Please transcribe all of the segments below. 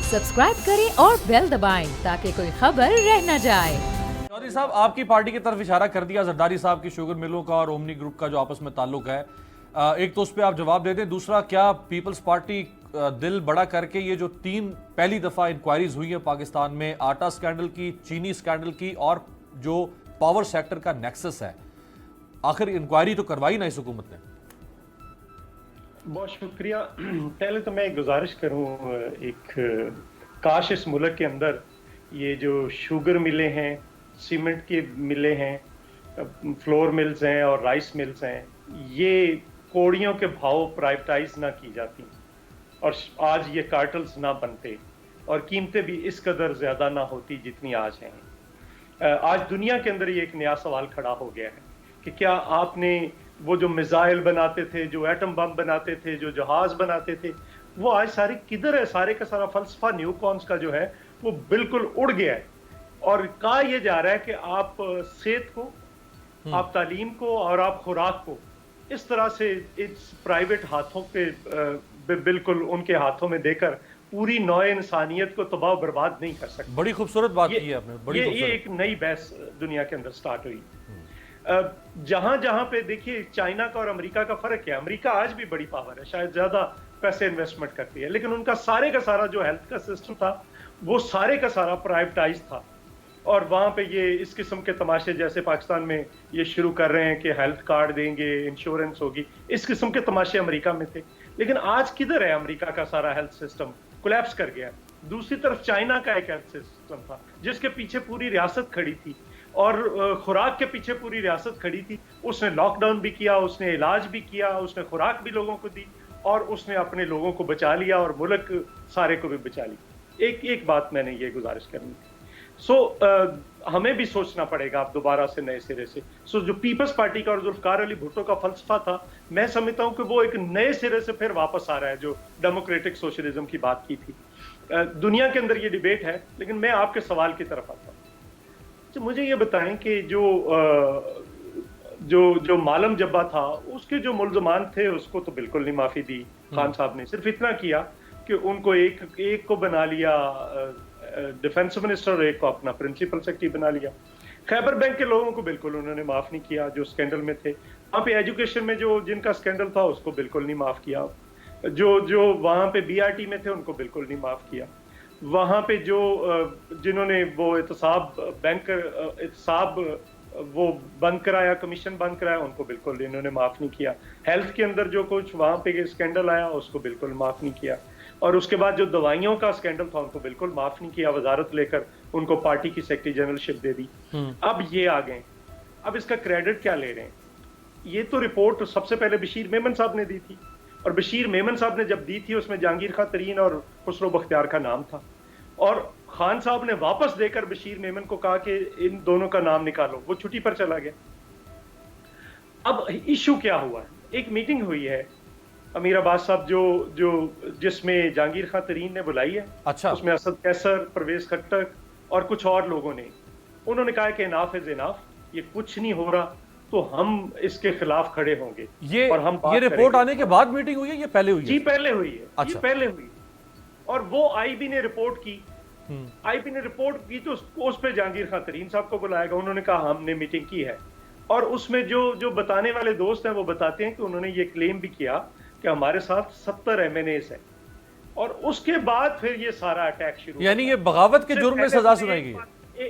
Subscribe करें और bell दबाएं ताकि कोई खबर रह न जाए। चौधरी साहब, आपकी पार्टी की तरफ इशारा कर दिया जरदारी साहब की शुगर मिलों का और ओमनी ग्रुप का जो आपस में ताल्लुक है, एक तो उस पर आप जवाब दे दें। दूसरा, क्या पीपल्स पार्टी दिल बड़ा करके ये जो 3 पहली दफा इंक्वायरीज हुई है पाकिस्तान में, आटा स्कैंडल की, चीनी स्कैंडल की और जो पावर सेक्टर का नेक्सस है, आखिर इंक्वायरी तो करवाई ना इस हुकूमत ने? बहुत शुक्रिया। पहले तो मैं गुजारिश करूं, एक काश इस मुल्क के अंदर ये जो शुगर मिलें हैं, सीमेंट की मिलें हैं, फ्लोर मिल्स हैं और राइस मिल्स हैं, ये कोड़ियों के भाव प्राइवेटाइज ना की जाती और आज ये कार्टल्स ना बनते और कीमतें भी इस कदर ज़्यादा ना होती जितनी आज हैं। आज दुनिया के अंदर ये एक नया सवाल खड़ा हो गया है कि क्या आपने वो जो मिसाइल बनाते थे, जो एटम बम बनाते थे, जो जहाज बनाते थे, वो आज सारे किधर है? सारे का सारा फलसफा न्यूकॉन्स का जो है वो बिल्कुल उड़ गया है और कहा यह जा रहा है कि आप सेहत को, आप तालीम को और आप खुराक को इस तरह से इस प्राइवेट हाथों के बिल्कुल उनके हाथों में देकर पूरी नौ इंसानियत को तबाह बर्बाद नहीं कर सकते। बड़ी खूबसूरत बात की है आपने। ये एक नई बहस दुनिया के अंदर स्टार्ट हुई। जहां जहां पे देखिए चाइना का और अमेरिका का फर्क है। अमेरिका आज भी बड़ी पावर है, शायद ज्यादा पैसे इन्वेस्टमेंट करती है, लेकिन उनका सारे का सारा जो हेल्थ का सिस्टम था वो सारे का सारा प्राइवेटाइज था और वहां पे ये इस किस्म के तमाशे जैसे पाकिस्तान में ये शुरू कर रहे हैं कि हेल्थ कार्ड देंगे, इंश्योरेंस होगी, इस किस्म के तमाशे अमेरिका में थे। लेकिन आज किधर है? अमेरिका का सारा हेल्थ सिस्टम कोलैप्स कर गया। दूसरी तरफ चाइना का एक हेल्थ सिस्टम था जिसके पीछे पूरी रियासत खड़ी थी और खुराक के पीछे पूरी रियासत खड़ी थी। उसने लॉकडाउन भी किया, उसने इलाज भी किया, उसने खुराक भी लोगों को दी और उसने अपने लोगों को बचा लिया और मुल्क सारे को भी बचा लिया। एक बात मैंने ये गुजारिश करनी थी। हमें भी सोचना पड़ेगा अब दोबारा से नए सिरे से। जो पीपल्स पार्टी का और जुल्फकार अली भुट्टो का फलसफा था, मैं समझता हूं कि वो एक नए सिरे से फिर वापस आ रहा है, जो डेमोक्रेटिक सोशलिज्म की बात की थी। दुनिया के अंदर ये डिबेट है, लेकिन मैं आपके सवाल की तरफ आता हूं। तो मुझे ये बताएं कि जो मालम जब्बा था उसके जो मुल्जमान थे उसको तो बिल्कुल नहीं माफी दी खान साहब ने। सिर्फ इतना किया कि उनको एक को बना लिया डिफेंस मिनिस्टर और एक को अपना प्रिंसिपल सेक्रेटरी बना लिया। खैबर बैंक के लोगों को बिल्कुल उन्होंने माफ नहीं किया जो स्कैंडल में थे। वहां पे एजुकेशन में जो जिनका स्कैंडल था उसको बिल्कुल नहीं माफ किया। जो वहां पे बीआरटी में थे उनको बिल्कुल नहीं माफ किया। वहां पे जो जिन्होंने वो एहतसाब वो बंद कराया, कमीशन बंद कराया, उनको बिल्कुल इन्होंने माफ नहीं किया। हेल्थ के अंदर जो कुछ वहां पे स्कैंडल आया उसको बिल्कुल माफ नहीं किया और उसके बाद जो दवाइयों का स्कैंडल था उनको बिल्कुल माफ नहीं किया। वजारत लेकर उनको पार्टी की सेक्रेटरी जनरलशिप दे दी। अब ये आ गए, अब इसका क्रेडिट क्या ले रहे हैं? ये तो रिपोर्ट सबसे पहले बशीर मेमन साहब ने दी थी और बशीर मेमन साहब ने जब दी थी उसमें जहांगीर खां तरीन और खुसरो बख्तियार का नाम था और खान साहब ने वापस देकर बशीर मेमन को कहा कि इन दोनों का नाम निकालो। वो छुट्टी पर चला गया। अब इशू क्या हुआ है? एक मीटिंग हुई है अमीर अब्बास साहब जो जिसमें जहांगीर खां तरीन ने बुलाई है। अच्छा। उसमें असद कैसर, परवेज खट्टक और कुछ और लोगों ने उन्होंने कहा कि इनाफ इज इनाफ, ये कुछ नहीं हो रहा तो हम इसके खिलाफ खड़े होंगे। ये रिपोर्ट आने के बाद मीटिंग हुई है? ये पहले हुई है? जी पहले हुई है। अच्छा। ये पहले हुई और वो आईबी ने रिपोर्ट की। आईबी ने रिपोर्ट की तो उस पे जहांगीर खां तरीन साहब को बुलाया गया। उन्होंने कहा हमने मीटिंग की है और उसमें जो बताने वाले दोस्त हैं वो बताते हैं कि उन्होंने ये क्लेम भी किया कि हमारे साथ 70 MNAs है और उसके बाद फिर ये सारा अटैक शुरू। यानी ये बगावत के जुर्म में सजा सुनाई गई।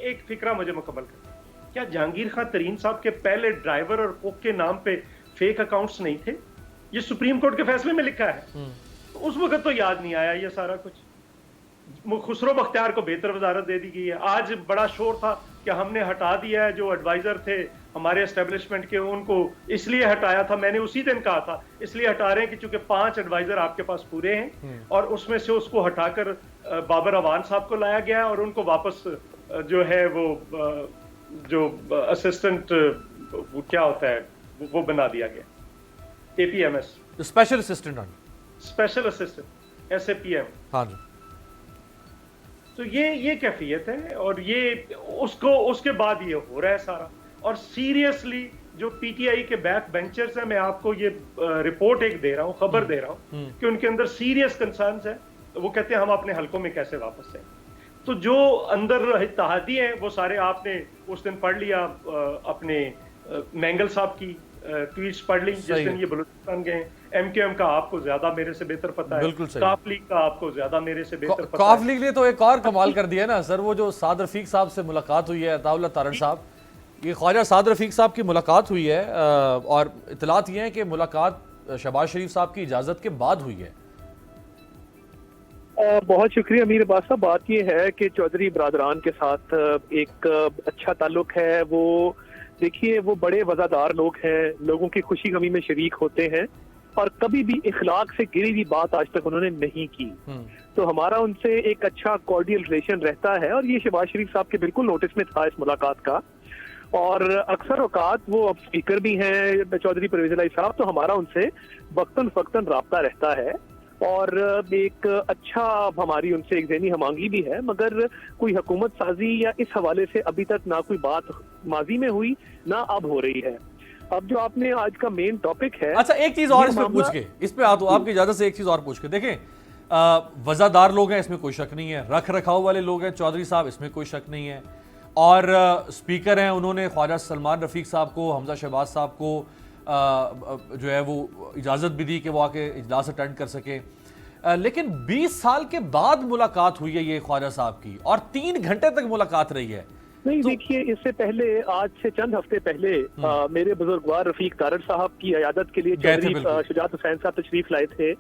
एक फिक्रा मुझे मुकम्मल कर, क्या जहांगीर खां तरीन साहब के पहले ड्राइवर और कुक के नाम पे फेक अकाउंट्स नहीं थे? ये सुप्रीम कोर्ट के फैसले में लिखा है। तो उस वक्त तो याद नहीं आया ये सारा कुछ। खुसरो बख्तियार को बेहतर वजारत दे दी गई है। आज बड़ा शोर था कि हमने हटा दिया है जो एडवाइजर थे हमारे एस्टेब्लिशमेंट के, उनको इसलिए हटाया था। मैंने उसी दिन कहा था इसलिए हटा रहे हैं कि चूंकि 5 एडवाइजर आपके पास पूरे हैं और उसमें से उसको हटाकर बाबर अवान साहब को लाया गया है और उनको वापस जो है वो जो असिस्टेंट क्या होता है वो बना दिया गया, APMS, special assistant. Special assistant, SAPM। हाँ जी। तो ये कैफियत है और ये उसके बाद ये हो रहा है सारा। और सीरियसली जो पीटीआई के बैक बेंचर्स हैं, मैं आपको ये रिपोर्ट एक दे रहा हूँ, खबर दे रहा हूँ कि उनके अंदर सीरियस कंसर्न्स है। وہ کہتے ہیں ہم اپنے حلقوں میں کیسے واپس آئیں. تو جو اندر اتحادی ہیں وہ سارے آپ نے اس دن پڑھ لیا, اپنے مینگل صاحب کی ٹویٹس پڑھ لی جس دن یہ بلوچستان گئے. ایم کیو ایم کا آپ کو زیادہ میرے سے بہتر پتہ ہے, کاف لیگ کا آپ کو زیادہ میرے سے بہتر پتہ ہے. کاف لیگ نے تو ایک اور کمال کر دیا نا سر, وہ جو سعد رفیق صاحب سے ملاقات ہوئی ہے, عطا اللہ تارڑ صاحب, یہ خواجہ سعد رفیق صاحب کی ملاقات ہوئی ہے, اور اطلاعات یہ ہیں کہ ملاقات شہباز شریف صاحب کی اجازت کے بعد ہوئی ہے. بہت شکریہ امیر عباس صاحب. بات یہ ہے کہ چودھری برادران کے ساتھ ایک اچھا تعلق ہے. وہ دیکھیے وہ بڑے وفادار لوگ ہیں, لوگوں کی خوشی غمی میں شریک ہوتے ہیں, اور کبھی بھی اخلاق سے گری ہوئی بات آج تک انہوں نے نہیں کی. تو ہمارا ان سے ایک اچھا کارڈیل ریلیشن رہتا ہے, اور یہ شہباز شریف صاحب کے بالکل نوٹس میں تھا اس ملاقات کا. اور اکثر اوقات وہ اب اسپیکر بھی ہیں چودھری پرویز الہی صاحب, تو ہمارا ان سے وقتاً فوقتاً رابطہ رہتا ہے, اور ایک اچھا ہماری ان سے ایک ذہنی ہم آہنگی بھی ہے. مگر کوئی حکومت سازی یا اس حوالے سے ابھی تک نہ کوئی بات ماضی میں ہوئی نہ اب ہو رہی ہے. اب جو آپ نے آج کا مین ٹاپک ہے, اچھا ایک چیز اور اس پہ پوچھ کے, اس پہ آپ کی اجازت سے ایک چیز اور پوچھ کے دیکھیں, وزادار لوگ ہیں اس میں کوئی شک نہیں ہے, رکھ رکھاؤ والے لوگ ہیں چودھری صاحب اس میں کوئی شک نہیں ہے, اور اسپیکر ہیں انہوں نے خواجہ سلمان رفیق صاحب کو, حمزہ شہباز صاحب کو جو ہے وہ اجازت بھی دی کہ وہ آ کے اجلاس اٹینڈ کر سکے. لیکن 20 سال کے بعد ملاقات ہوئی ہے یہ خواجہ صاحب کی, اور 3 گھنٹے تک ملاقات رہی ہے. نہیں دیکھیے, اس سے پہلے آج سے چند ہفتے پہلے میرے بزرگوار رفیق تارڑ صاحب کی عیادت کے لیے چودھری شجاعت حسین صاحب تشریف لائے تھے,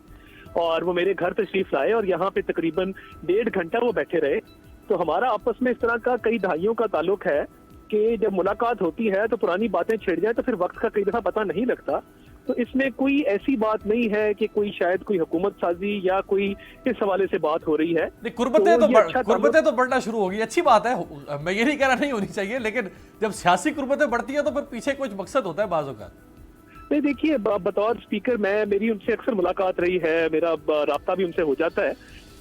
اور وہ میرے گھر تشریف لائے, اور یہاں پہ تقریباً 1.5 گھنٹہ وہ بیٹھے رہے. تو ہمارا آپس میں اس طرح کا کئی دہائیوں کا تعلق ہے کہ جب ملاقات ہوتی ہے تو پرانی باتیں چھڑ جائیں تو پھر وقت کا کئی دفعہ پتہ نہیں لگتا. تو اس میں کوئی ایسی بات نہیں ہے کہ کوئی شاید کوئی حکومت سازی یا کوئی اس حوالے سے بات ہو رہی ہے. قربتیں تو بڑھنا شروع ہوگی, اچھی بات ہے, میں یہ نہیں کہہ رہا نہیں ہونی چاہیے, لیکن جب سیاسی قربتیں بڑھتی ہیں تو پھر پیچھے کچھ مقصد ہوتا ہے بعض اوقات. نہیں دیکھیے, بطور اسپیکر میری ان سے اکثر ملاقات رہی ہے, میرا رابطہ بھی ان سے ہو جاتا ہے,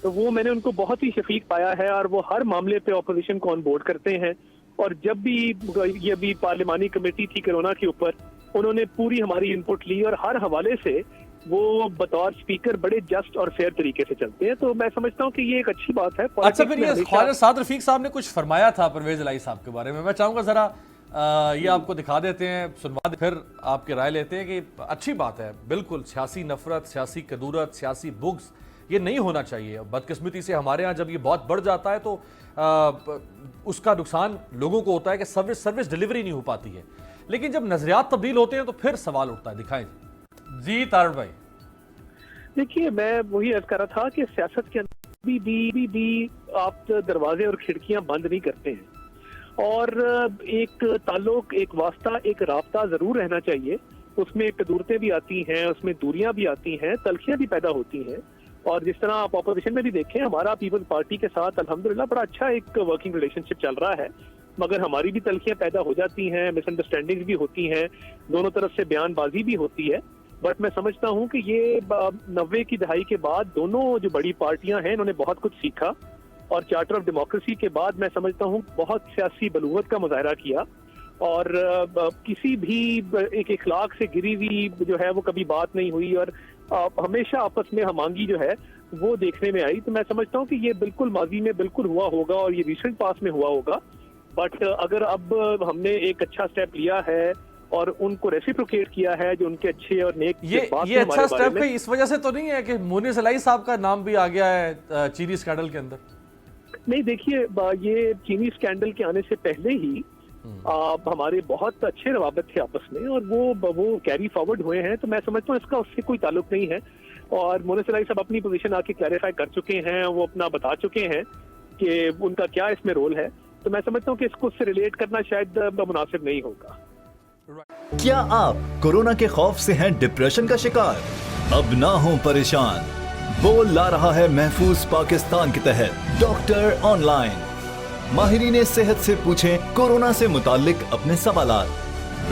تو وہ میں نے ان کو بہت ہی شفیق پایا ہے, اور وہ ہر معاملے پہ اپوزیشن کو آن بورڈ کرتے ہیں. اور جب بھی یہ بھی پارلیمانی کمیٹی تھی کرونا کے اوپر, انہوں نے پوری ہماری انپٹ لی, اور ہر حوالے سے وہ بطور اسپیکر بڑے جسٹ اور فیئر طریقے سے چلتے ہیں. تو میں سمجھتا ہوں کہ یہ ایک اچھی بات ہے. اچھا پھر یہ خواجہ سعد رفیق صاحب نے کچھ فرمایا تھا پرویز الہی صاحب کے بارے میں, میں چاہوں گا ذرا یہ آپ کو دکھا دیتے ہیں, سنوا پھر آپ کی رائے لیتے ہیں کہ اچھی بات ہے. بالکل سیاسی نفرت, سیاسی کدورت, سیاسی بغض یہ نہیں ہونا چاہیے. بدقسمتی سے ہمارے ہاں جب یہ بہت بڑھ جاتا ہے تو اس کا نقصان لوگوں کو ہوتا ہے کہ سروس ڈیلیوری نہیں ہو پاتی ہے. لیکن جب نظریات تبدیل ہوتے ہیں تو پھر سوال اٹھتا ہے. دکھائیں جی تارڑ بھائی. دیکھیے میں وہی عرض کر رہا تھا کہ سیاست کے اندر بھی آپ دروازے اور کھڑکیاں بند نہیں کرتے ہیں, اور ایک تعلق, ایک واسطہ, ایک رابطہ ضرور رہنا چاہیے. اس میں کدورتیں بھی آتی ہیں, اس میں دوریاں بھی آتی ہیں, تلخیاں بھی پیدا ہوتی ہیں. اور جس طرح آپ اپوزیشن میں بھی دیکھیں, ہمارا پیپلز پارٹی کے ساتھ الحمدللہ بڑا اچھا ایک ورکنگ ریلیشن شپ چل رہا ہے, مگر ہماری بھی تلخیاں پیدا ہو جاتی ہیں, مس انڈرسٹینڈنگز بھی ہوتی ہیں, دونوں طرف سے بیان بازی بھی ہوتی ہے. بٹ میں سمجھتا ہوں کہ یہ 90 کی دہائی کے بعد دونوں جو بڑی پارٹیاں ہیں انہوں نے بہت کچھ سیکھا, اور چارٹر آف ڈیموکریسی کے بعد میں سمجھتا ہوں بہت سیاسی بلوغت کا مظاہرہ کیا, اور کسی بھی ایک اخلاق سے گری ہوئی جو ہے وہ کبھی بات نہیں ہوئی, اور ہمیشہ آپس میں ہم آہنگی جو ہے وہ دیکھنے میں آئی. تو میں سمجھتا ہوں کہ یہ بالکل ماضی میں بالکل ہوا ہوگا, اور یہ ریسنٹ پاس میں ہوا ہوگا. بٹ اگر اب ہم نے ایک اچھا سٹیپ لیا ہے اور ان کو ریسیپروکیٹ کیا ہے جو ان کے اچھے اور نیک یہ اچھا سٹیپ ہے, اس وجہ سے تو نہیں ہے کہ مونس الہی صاحب کا نام بھی آ گیا ہے چینی اسکینڈل کے اندر؟ نہیں دیکھیے, یہ چینی اسکینڈل کے آنے سے پہلے ہی ہمارے بہت اچھے روابط تھے آپس میں, اور وہ کیری فارورڈ ہوئے ہیں. تو میں سمجھتا ہوں اس کا اس سے کوئی تعلق نہیں ہے, اور مونس الہی صاحب اپنی پوزیشن آ کے کلیریفائی کر چکے ہیں, وہ اپنا بتا چکے ہیں کہ ان کا کیا اس میں رول ہے. تو میں سمجھتا ہوں کہ اس کو اس سے ریلیٹ کرنا شاید مناسب نہیں ہوگا. کیا آپ کورونا کے خوف سے ہیں ڈپریشن کا شکار؟ اب نہ ہوں پریشان, بول لا رہا ہے محفوظ پاکستان کے تحت ڈاکٹر آن لائن. ماہرین صحت سے پوچھیں کورونا سے متعلق اپنے سوالات.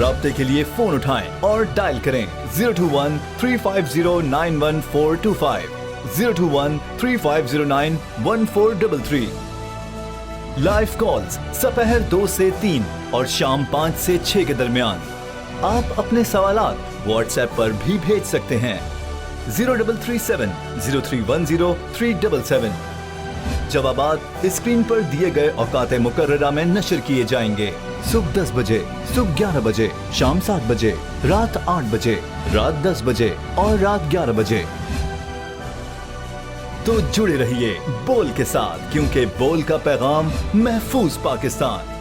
رابطے کے لیے فون اٹھائیں اور ڈائل کریں 021-350-91425 021-3509-1433. لائیو کالز سپہر 2 سے 3 اور شام 5 سے 6 کے درمیان. آپ اپنے سوالات واٹس ایپ پر بھی بھیج سکتے ہیں. 0337031037। जवाबात स्क्रीन पर दिए गए औकात मुकर्ररा में नशर किए जाएंगे। सुबह 10 बजे, सुबह 11 बजे, शाम 7 बजे, रात 8 बजे, रात 10 बजे और रात 11 बजे। तो जुड़े रहिए बोल के साथ, क्योंकि बोल का पैगाम महफूज पाकिस्तान।